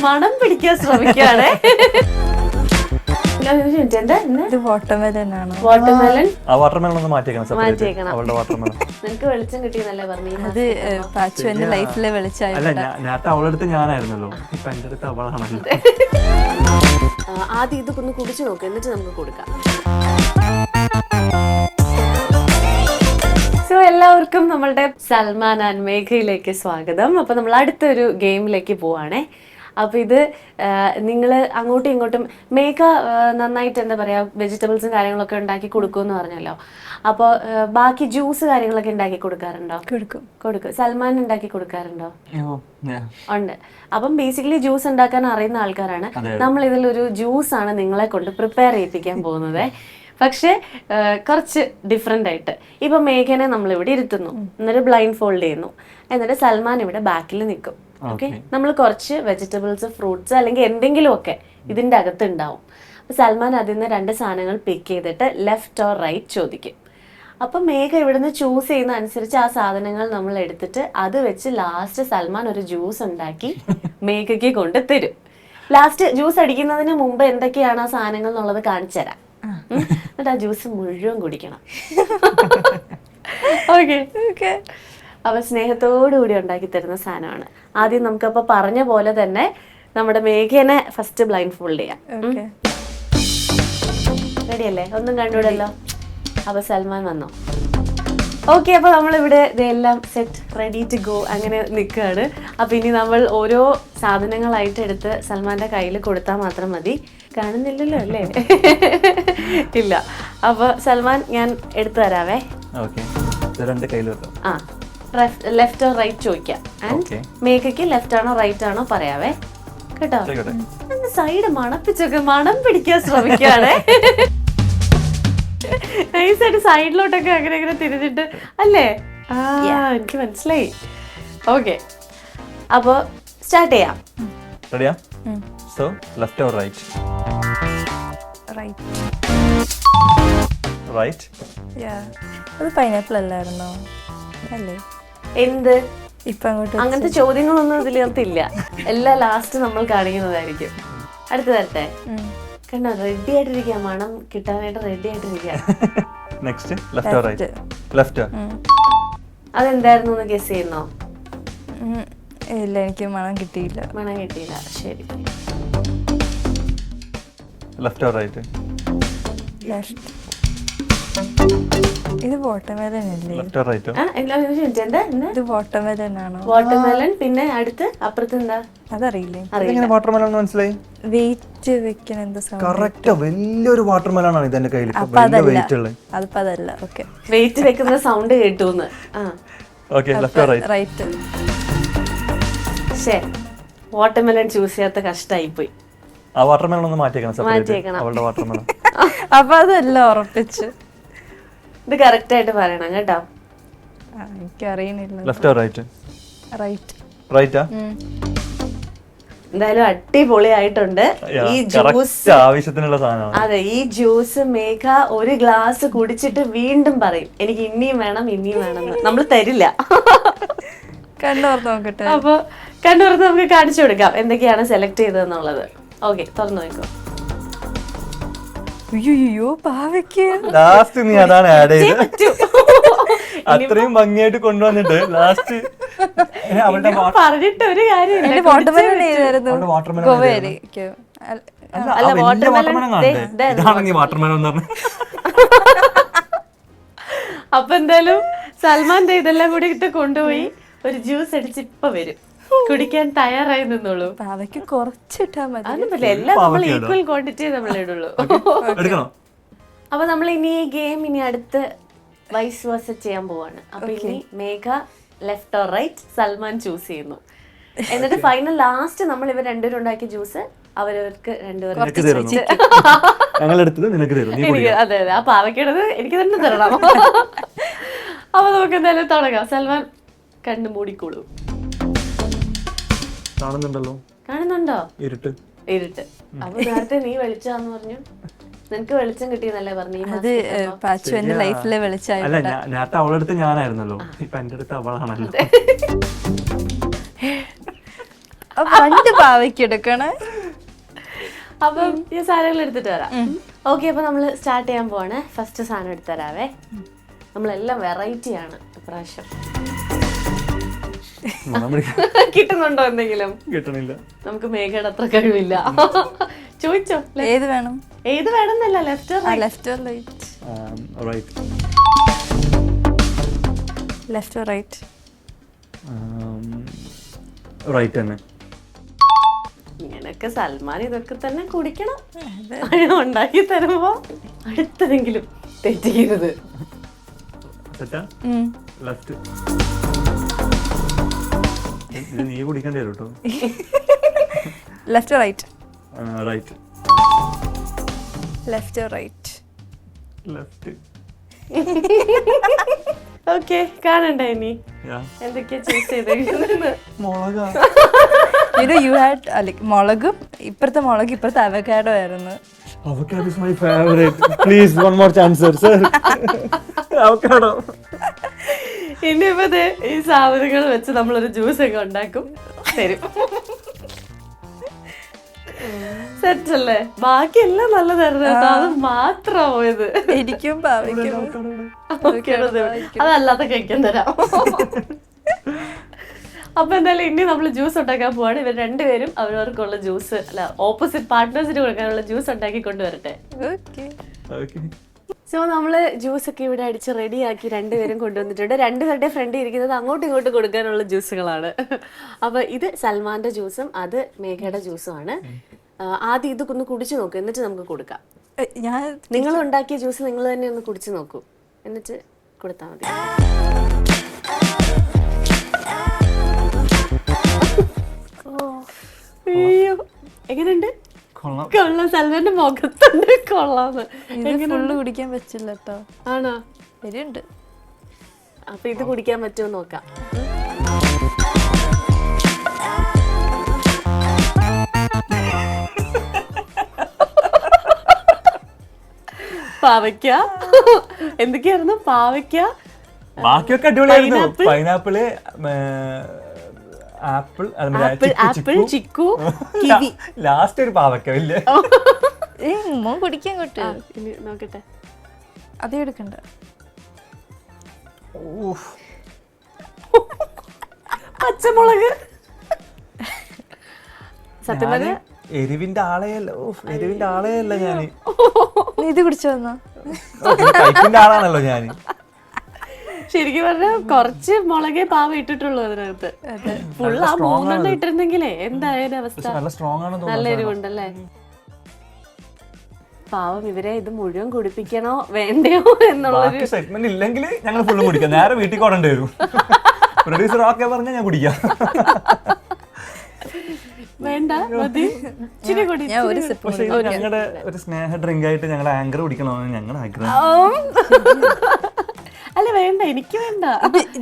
മണം പിടിക്കാൻ ശ്രമിക്കുകയാണ്. വാട്ടർമെലൻ ആണോ? വാട്ടർമെലൻ വാട്ടർമെലൻ ഒന്ന് മാറ്റിയേക്കണം. അവളുടെ വാട്ടർമെലൻ നിനക്ക് വെളിച്ചം കിട്ടിയെന്നല്ലേ പറഞ്ഞു. അത് പാച്ചു എന്റെ ലൈഫിലെ വെളിച്ചായി. അല്ല, നേരത്തെ അവളുടെ അടുത്ത് ഞാനായിരുന്നല്ലോ, ഇപ്പൊ എന്റെ അടുത്ത് അവളാണല്ലോ. ആദ്യം ഇതൊക്കെ ഒന്ന് കുടിച്ചു നോക്ക്, എന്നിട്ട് നമുക്ക് കൊടുക്കാം. സോ എല്ലാവർക്കും നമ്മളുടെ സൽമാൻ ആൻഡ് മേഘയിലേക്ക് സ്വാഗതം. അപ്പൊ നമ്മൾ അടുത്തൊരു ഗെയിമിലേക്ക് പോവാണേ. അപ്പൊ ഇത് നിങ്ങൾ അങ്ങോട്ടും ഇങ്ങോട്ടും മേഘ നന്നായിട്ട് എന്താ പറയാ വെജിറ്റബിൾസും കാര്യങ്ങളൊക്കെ ഉണ്ടാക്കി കൊടുക്കുമെന്ന് പറഞ്ഞല്ലോ. അപ്പോൾ ബാക്കി ജ്യൂസ് കാര്യങ്ങളൊക്കെ ഉണ്ടാക്കി കൊടുക്കാറുണ്ടോ? കൊടുക്കും. സൽമാൻ ഉണ്ടാക്കി കൊടുക്കാറുണ്ടോ? ഉണ്ട്. അപ്പം ബേസിക്കലി ജ്യൂസ് ഉണ്ടാക്കാൻ അറിയുന്ന ആൾക്കാരാണ്. നമ്മൾ ഇതിലൊരു ജ്യൂസാണ് നിങ്ങളെ കൊണ്ട് പ്രിപ്പയർ ചെയ്യിപ്പിക്കാൻ പോകുന്നത്. പക്ഷെ കുറച്ച് ഡിഫറെൻ്റ് ആയിട്ട്. ഇപ്പൊ മേഘനെ നമ്മൾ ഇവിടെ ഇരുത്തുന്നു, എന്നിട്ട് ബ്ലൈൻഡ് ഫോൾഡ് ചെയ്യുന്നു, എന്നിട്ട് സൽമാൻ ഇവിടെ ബാക്കിൽ നിൽക്കും. ഓക്കെ, നമ്മൾ കുറച്ച് വെജിറ്റബിൾസ്, ഫ്രൂട്ട്സ് അല്ലെങ്കിൽ എന്തെങ്കിലുമൊക്കെ ഇതിൻ്റെ അകത്ത് ഉണ്ടാവും. അപ്പോൾ സൽമാൻ അതിൽ നിന്ന് 2 സാധനങ്ങൾ പിക്ക് ചെയ്തിട്ട് ലെഫ്റ്റ് ഓർ റൈറ്റ് ചോദിക്കും. അപ്പം മേഘ ഇവിടുന്ന് ചൂസ് ചെയ്യുന്ന അനുസരിച്ച് ആ സാധനങ്ങൾ നമ്മൾ എടുത്തിട്ട് അത് വെച്ച് ലാസ്റ്റ് സൽമാൻ ഒരു ജ്യൂസ് ഉണ്ടാക്കി മേഘയ്ക്ക് കൊണ്ട് തരും. ലാസ്റ്റ് ജ്യൂസ് അടിക്കുന്നതിന് മുമ്പ് എന്തൊക്കെയാണ് ആ സാധനങ്ങൾ എന്നുള്ളത് കാണിച്ചു തരാം. എന്നിട്ട് ആ ജ്യൂസ് മുഴുവൻ കുടിക്കണം. ഓക്കെ. അപ്പൊ സ്നേഹത്തോടുകൂടി ഉണ്ടാക്കി തരുന്ന സാധനമാണ്. ആദ്യം നമുക്കപ്പോ പറഞ്ഞ പോലെ തന്നെ നമ്മുടെ മേഘനെ ഫസ്റ്റ് ബ്ലൈൻഡ് ഫോൾഡ് ചെയ്യാം. റെഡിയല്ലേ? ഒന്നും കണ്ടുവിടല്ലോ. അപ്പൊ സൽമാൻ വന്നോ? ഓക്കെ. അപ്പൊ നമ്മളിവിടെ ഇതെല്ലാം സെറ്റ്, റെഡി ടു ഗോ അങ്ങനെ നിൽക്കുകയാണ്. അപ്പൊ ഇനി നമ്മൾ ഓരോ സാധനങ്ങളായിട്ട് എടുത്ത് സൽമാന്റെ കയ്യിൽ കൊടുത്താൽ മാത്രം മതി. കാണുന്നില്ലല്ലോ അല്ലേ? ഇല്ല. അപ്പൊ സൽമാൻ ഞാൻ എടുത്തു തരാവേ. ആ, ലെഫ്റ്റ് ഓർ റൈറ്റ് ചോദിക്കാം. ആൻഡ് മേഘയ്ക്ക് ലെഫ്റ്റ് ആണോ റൈറ്റ് ആണോ പറയാവേ, കേട്ടോ? സൈഡ് മണപ്പിച്ചൊക്കെ മണം പിടിക്കാൻ ശ്രമിക്കുകയാണ്. നൈസായിട്ട് സൈഡിലോട്ടൊക്കെ അങ്ങനെ അങ്ങനെ തിരിഞ്ഞിട്ട് അല്ലേ? എനിക്ക് മനസ്സിലായി. ഓക്കെ, അപ്പൊ സ്റ്റാർട്ട് ചെയ്യാം. റെഡിയാ? So left or right? Right. അത് പൈനാപ്പിൾ അല്ലായിരുന്നോ? അല്ലേ? എന്ത് ഇപ്പൊ അങ്ങോട്ട് അങ്ങനത്തെ ചോദ്യങ്ങളൊന്നും ഇതിനകത്തില്ല. എല്ലാം ലാസ്റ്റ് നമ്മൾ കാണിക്കുന്നതായിരിക്കും. അടുത്ത് തരട്ടെ? കണ്ടോ, റെഡി ആയിട്ടിരിക്കുക, മണം കിട്ടാനായിട്ട് റെഡി ആയിട്ടിരിക്കുക. Next left or right? Left. അതെന്തായിരുന്നു എന്ന് ഗസ് ചെയ്യുന്നോ? ഇല്ല, എനിക്ക് മണം കിട്ടിയില്ല. മണം കിട്ടിയില്ല. ശരി. Left or right? ലെഫ്റ്റ്. ഇത് വാട്ടർമെലൻ അല്ലേ? Left or right? ഇത് വാട്ടർമെലൻ ആണോ? വാട്ടർമെലൻ. പിന്നെ അടുത്ത് അപ്പുറത്ത് എന്താ? അതറിയില്ലേ? വാട്ടർമെലൻ മനസ്സിലായി. വെയിറ്റ് വെക്കാൻ എന്താ സാധനം? കറക്റ്റ്, വലിയൊരു വാട്ടർമെലൻ ആണ് ഇതെന്റെ കയ്യിൽ. അതിപ്പോ അതല്ല. ഓക്കെ, വെയിറ്റ് വെക്കുന്ന സൗണ്ട് കേട്ടൂന്ന്. Okay, left or right? Right. ശരി, വാട്ടർമെലൻ ചൂസ് ചെയ്യാത്ത കഷ്ടായി പോയി. ആ വാട്ടർമെലൻ ഒന്ന് മാറ്റിയേക്കണം. അവളുടെ വാട്ടർമെലൻ. അപ്പൊ അതല്ല ഉറപ്പിച്ചു. ഇത് കറക്റ്റ് ആയിട്ട് പറയണം കേട്ടോ. എനിക്ക് അറിയണില്ല. Left or right? റൈറ്റ്. റൈറ്റാ? എന്തായാലും അടിപൊളിയായിട്ടുണ്ട് ഈ ജ്യൂസ്. ആവശ്യത്തിനുള്ള സാധനമാണ്. അതെ, ഈ ജ്യൂസ് മേഘ ഒരു ഗ്ലാസ് കുടിച്ചിട്ട് വീണ്ടും പറയും എനിക്ക് ഇനിയും വേണം എന്ന്. നമ്മൾ തരില്ല. കണ്ടോർത്ത് നോക്കട്ടെ. അപ്പൊ കണ്ടുവരുന്ന നമുക്ക് കാണിച്ചു കൊടുക്കാം എന്തൊക്കെയാണ് സെലക്ട് ചെയ്തതെന്നുള്ളത്. ഓക്കെ, തുറന്നു നോക്കോ. അയ്യോ, പാവയ്ക്ക് ലാസ്റ്റ് നീ അതാണ് ആഡ് ചെയ്ത് അത്രയും ഭംഗിയായിട്ട് കൊണ്ടുവന്നിട്ട് ലാസ്റ്റ് പറഞ്ഞിട്ട് ഒരു കാര്യമില്ല. അപ്പൊ എന്തായാലും സൽമാൻ ഇതെല്ലാം കൂടി ഇട്ട് കൊണ്ടുപോയി ഒരു ജ്യൂസ് അടിച്ച് ഇപ്പൊ വരും. കുടിക്കാൻ തയ്യാറായി നിന്നോളൂ. പാവയ്ക്ക് കുറച്ചിട്ടാ മതി. അതൊന്നുമില്ല, എല്ലാം നമ്മൾ ഈക്വൽ ക്വാണ്ടിറ്റി നമ്മൾ ഇടുള്ളൂ. അപ്പൊ നമ്മൾ ഇനി ഈ ഗെയിം ഇനി അടുത്ത് വൈസ് വേഴ്സ ചെയ്യാൻ പോവാണ്. അപ്പൊ ഇനി Megha left or right, Salman choose ചെയ്യുന്നു. എന്നിട്ട് ഫൈനൽ ലാസ്റ്റ് നമ്മൾ ഇവർ രണ്ടുപേരും ഉണ്ടാക്കിയ ജ്യൂസ് അവരവർക്ക് രണ്ടുപേരും. അതെ അതെ, ആ പാവയ്ക്കടത് എനിക്ക് തന്നെ തരണം. അപ്പൊ നമുക്ക് എന്തായാലും തുടങ്ങാം. സൽമാൻ കണ്ണു മൂടിക്കോളൂ. കാണുന്നുണ്ടോ? ഇരുട്ട്. അപ്പൊ നേരത്തെ നീ വെളിച്ചാന്ന് പറഞ്ഞു. നിനക്ക് വെളിച്ചം കിട്ടിയെന്നല്ലേ പറഞ്ഞു? അത് പാച്ചു എന്റെ ലൈഫിലെ വെളിച്ചായി. അല്ല, നേരത്തെ അവളുടെ അടുത്ത് ഞാനായിരുന്നല്ലോ, ഇപ്പൊ എന്റെ അടുത്ത് അവളാണല്ലോ. അപ്പൊ 2 പാവയ്ക്ക് എടുക്കണേ. അപ്പം ഈ സാധനങ്ങൾ എടുത്തിട്ട് വരാം. ഓക്കെ, അപ്പൊ നമ്മള് സ്റ്റാർട്ട് ചെയ്യാൻ പോവാണ്. ഫസ്റ്റ് സാധനം എടുത്ത് തരാവേ. നമ്മളെല്ലാം വെറൈറ്റി ആണ് ഇപ്രാവശ്യം. കിട്ടുന്നുണ്ടോ എന്തെങ്കിലും? കിട്ടണില്ല. നമുക്ക് മേഘയുടെ അത്ര കഴിവില്ല. ചോദിച്ചോ. ഏത് വേണം? ഏത് വേണമെന്നല്ല, left left or right? Right. Left or right? Right തന്നെ. ഇങ്ങനൊക്കെ സൽമാൻ ഇതൊക്കെ തന്നെ കുടിക്കണം. ഉണ്ടാക്കി തരുമ്പോ അടുത്തതെങ്കിലും തെറ്റിക്കരുത്. ലെഫ്റ്റ്. നീ കുടിക്കേണ്ടി വരും കേട്ടോ. Left or right? Right. Left or right? Left. Okay, കാണണ്ടേ ഇനി Yeah. എന്തൊക്കെയാ ചൂസ് ചെയ്തേക്കുന്നത്? മുളകാ. You had like മുളകും ഇപ്പുറത്തെ മുളക് ഇപ്പുറത്തെ അവക്കാഡോ ആയിരുന്നു. Avocado is my favorite. Please, one more chance, sir. Avocado. ഇനിയിപ്പോ ദേ ഈ സാധനങ്ങൾ വെച്ച് നമ്മളൊരു ജ്യൂസ് ഒക്കെ ഉണ്ടാക്കും തരും. സെറ്റ് അല്ലേ? ബാക്കി എല്ലാം നല്ലതായിരുന്നു കേട്ടോ, അത് മാത്രമാ പോയത്. എനിക്കും പാവയ്ക്കും. അതല്ലാതെ കഴിക്കാൻ തരാം. അപ്പൊ എന്തായാലും ഇനി നമ്മൾ ജ്യൂസ് ഉണ്ടാക്കാൻ പോവാണ്. ഇവർ രണ്ടുപേരും അവരവർക്കുള്ള ജ്യൂസ്, അല്ല ഓപ്പോസിറ്റ് പാർട്ട്നേഴ്സിന് കൊടുക്കാനുള്ള ജ്യൂസ് ഉണ്ടാക്കി കൊണ്ടുവരട്ടെ. സോ നമ്മള് ജ്യൂസ് ഒക്കെ ഇവിടെ അടിച്ച് റെഡിയാക്കി രണ്ടുപേരും കൊണ്ടുവന്നിട്ടുണ്ട്. രണ്ടുപേരുടെ ഫ്രണ്ട് ഇരിക്കുന്നത് അങ്ങോട്ടും ഇങ്ങോട്ടും കൊടുക്കാനുള്ള ജ്യൂസുകളാണ്. അപ്പൊ ഇത് സൽമാന്റെ ജ്യൂസും അത് മേഘയുടെ ജ്യൂസും ആണ്. ആദ്യം ഇത് ഒന്ന് കുടിച്ചു നോക്കൂ, എന്നിട്ട് നമുക്ക് കൊടുക്കാം. നിങ്ങൾ ഉണ്ടാക്കിയ ജ്യൂസ് നിങ്ങൾ തന്നെ ഒന്ന് കുടിച്ചു നോക്കൂ, എന്നിട്ട് കൊടുത്താൽ മതി. അയ്യോ, എങ്ങനെയുണ്ട്? കൊള്ളാം. സൽമാന്റെ മുഖത്തുണ്ട് കൊള്ളാന്ന്. ഫുള്ള് കുടിക്കാൻ പറ്റില്ല കേട്ടോ. ആണോ? വരുന്നുണ്ട്. അപ്പൊ ഇത് കുടിക്കാൻ പറ്റുമോ നോക്കാം. പാവയ്ക്ക എന്തൊക്കെയായിരുന്നു? പാവയ്ക്ക, ബാക്കിയൊക്കെ അടിപൊളിയായിരുന്നു. പൈനാപ്പിള്, ആപ്പിൾ, ചിക്കു, ലാസ്റ്റ് ഒരു പാവയ്ക്ക ഇല്ലേ? കുടിക്കാൻ കൊട്ടു. ഇനി നോക്കട്ടെ. അതേ എടുക്കണ്ട. പച്ചമുളക്. സത്യം പറഞ്ഞ എരിവിന്റെ ആളെയല്ല. എരിവിന്റെ ആളെയല്ല ഞാന്. നീ ഇത് കുടിച്ചു വന്നോ? കൈപ്പിന്റെ ആളാണല്ലോ ഞാന്. ശരിക്കും പറഞ്ഞ കുറച്ച് മുളകേ പാവ ഇട്ടിട്ടുള്ളൂ അതിനകത്ത്. ഫുള്ള് ആ 3 ഇട്ടിരുന്നെങ്കിലേ എന്തായാലും അവസ്ഥ. നല്ല എരിവുണ്ടല്ലേ? പാവം ഇവരെ ഇത് മുഴുവൻ കുടിപ്പിക്കണോ വേണ്ടയോ എന്നുള്ളൊരു സെഗ്മെന്റ് ഇല്ലെങ്കിൽ ഞങ്ങൾ ഫുള്ള് കുടിക്കാം. നേരെ വീട്ടിൽ കൊണ്ടേ വരും. പ്രൊഡ്യൂസർ ഓക്കെ പറഞ്ഞാൽ ഞാൻ കുടിക്കാം. വേണ്ട, മതി. പക്ഷെ ഞങ്ങളുടെ ഒരു സ്നേഹ ഡ്രിങ്ക് ആയിട്ട് ഞങ്ങളുടെ ആങ്കർ കുടിക്കണമെന്ന് ഞങ്ങളുടെ ആഗ്രഹം. അല്ല വേണ്ട, എനിക്ക് വേണ്ട.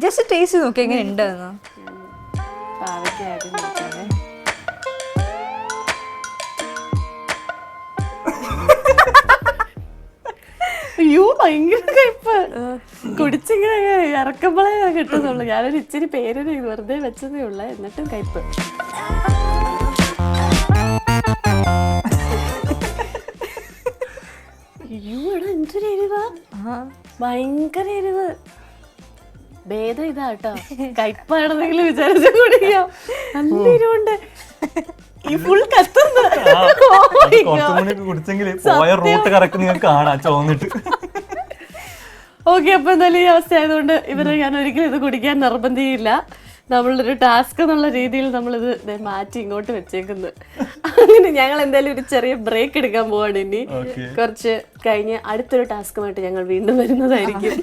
ജസ്റ്റ് ടേസ്റ്റ് നോക്കി എങ്ങനെ ഉണ്ടെന്ന്. അയ്യോ, ഭയങ്കര കയ്പ്. കുടിച്ചിങ്ങനെ ഇറക്കുമ്പോഴേ കിട്ടുന്നുള്ളു. ഞാനൊരു ഇച്ചിരി പേര് വെറുതെ വെച്ചതേ ഉള്ളു, എന്നിട്ടും കയ്പ്. അയ്യോ എടാ, എന്തൊരു എരിവാ, ഭയങ്കര എരിവ്. ഭേദം ഇതാ കേട്ടോ, കയ്പാണെന്നെങ്കിലും വിചാരിച്ചു കുടിക്കാം. നല്ല എരിവുണ്ട്. ഈ ഫുൾ കത്തുന്നു. കുടിച്ചെങ്കിൽ പോയ റൂട്ട് കറക്റ്റ് നിങ്ങൾക്ക് കാണാം ചോന്നിട്ട്. ഓക്കെ, അപ്പൊ എന്തായാലും ഈ അവസ്ഥ ആയതുകൊണ്ട് ഇവരെ ഞാൻ ഒരിക്കലും ഇത് കുടിക്കാൻ നിർബന്ധിയില്ല. നമ്മളൊരു ടാസ്ക് എന്നുള്ള രീതിയിൽ നമ്മളിത് മാറ്റി ഇങ്ങോട്ട് വെച്ചേക്കുന്നു. അങ്ങനെ ഞങ്ങൾ എന്തായാലും ഒരു ചെറിയ ബ്രേക്ക് എടുക്കാൻ പോവാണ്. ഇനി കുറച്ച് കഴിഞ്ഞ് അടുത്തൊരു ടാസ്കുമായിട്ട് ഞങ്ങൾ വീണ്ടും വരുന്നതായിരിക്കും.